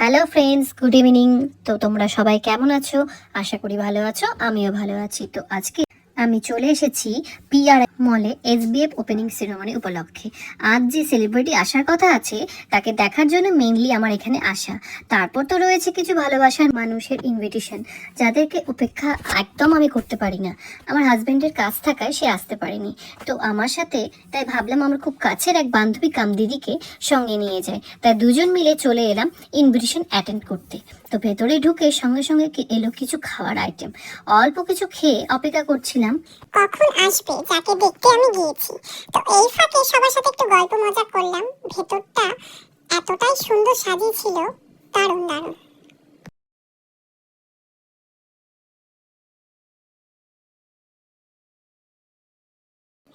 Hello friends, good evening. তো তোমরা সবাই কেমন আছো? আশা করি ভালো আছো, আমিও ভালো আছি। তো আজকে আমি চলে এসেছি পিআর মলে এসবিএফ ওপেনিং সেরেমনি উপলক্ষে। আজ যে সেলিব্রিটি আসার কথা আছে তাকে দেখার জন্য মেইনলি আমার এখানে আসা। তারপর তো রয়েছে কিছু ভালোবাসার মানুষের ইনভিটেশন, যাদেরকে উপেক্ষা একদম আমি করতে পারি না। আমার হাজব্যান্ডের কাজ থাকায় সে আসতে পারেনি, তো আমার সাথে তাই ভাবলাম আমার খুব কাছের এক বান্ধবী কাম দিদিকে সঙ্গে নিয়ে যায়। তাই দুজন মিলে চলে এলাম ইনভিটেশন অ্যাটেন্ড করতে। তো ভেতরে ঢুকে সঙ্গে সঙ্গে এলো কিছু খাওয়ার আইটেম। অল্প কিছু খেয়ে অপেক্ষা করছিলাম কখন আসবে যাকে দেখতে আমি গিয়েছি। তো এই ফাঁকে সবার সাথে একটু গল্প মজা করলাম। ভেতরটা এতটাই সুন্দর সাজিয়েছিল, দারুণ দারুণ।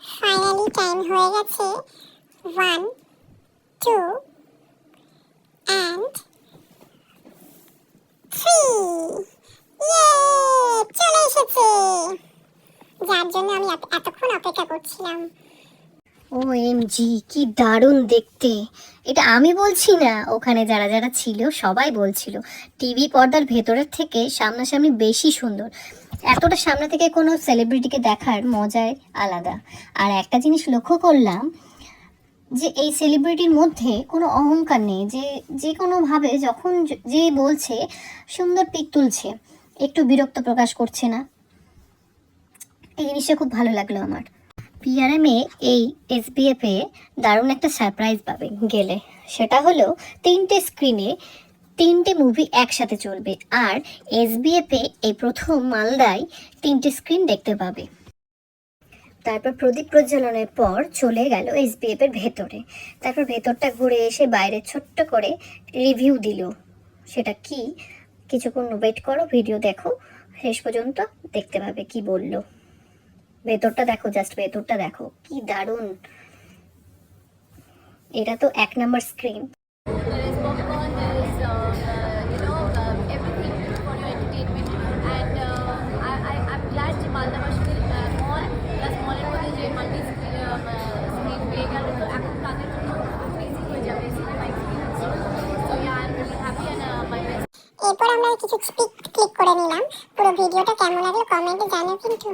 ফাইনালি টাইম হয়ে গেছে 1, 2 and 3। ইয়ে, চলে এসেছে, যার জন্য আমি এতক্ষণ অপেক্ষা করছিলাম। OMG, কি দারুণ দেখতে! এটা আমি বলছি না, ওখানে যারা যারা ছিল সবাই বলছিল টিভি পর্দার ভেতরের থেকে সামনাসামনি বেশি সুন্দর। এতটা সামনে থেকে কোনো সেলিব্রিটিকে দেখার মজাই আলাদা। আর একটা জিনিস লক্ষ্য করলাম যে এই সেলিব্রিটির মধ্যে কোনো অহংকার নেই, যে যে কোনোভাবে যখন যে বলছে সুন্দর পিক তুলছে, একটু বিরক্ত প্রকাশ করছে না। এই জিনিসটা খুব ভালো লাগলো আমার। পিআরএমে এই এসবিএফে দারুণ একটা সারপ্রাইজ পাবে গেলে। সেটা হলো 3টে স্ক্রিনে 3টে মুভি একসাথে চলবে। আর এসবিএফে এই প্রথম মালদায় 3টে স্ক্রিন দেখতে পাবে। তারপর প্রদীপ প্রজ্বলনের পর চলে গেল এসবিএফ এর ভেতরে। তারপর ভেতরটা ঘুরে এসে বাইরে ছোট্ট করে রিভিউ দিল। সেটা কি, কিছুক্ষণ ওয়েট করো, ভিডিও দেখো, শেষ পর্যন্ত দেখতে পাবে কি বললো। ভেতরটা দেখো, জাস্ট ভেতরটা দেখো, কি দারুণ! এটা তো 1 নম্বর screen. There is popcorn, there is everything for your entertainment, and I'm glad যে মালদাবাসীদের মল প্লাস মলের মধ্যে যে মাল্টি স্ক্রিন পেয়ে গেল, তো এখন তাদের জন্য ইজি হয়ে যাবে cinema experience. So I am really happy and my best. এরপর আমরা কিছু ক্লিক করে নিলাম। পুরো ভিডিওটা কেমন লাগলো কমেন্টে জানাও কিন্তু।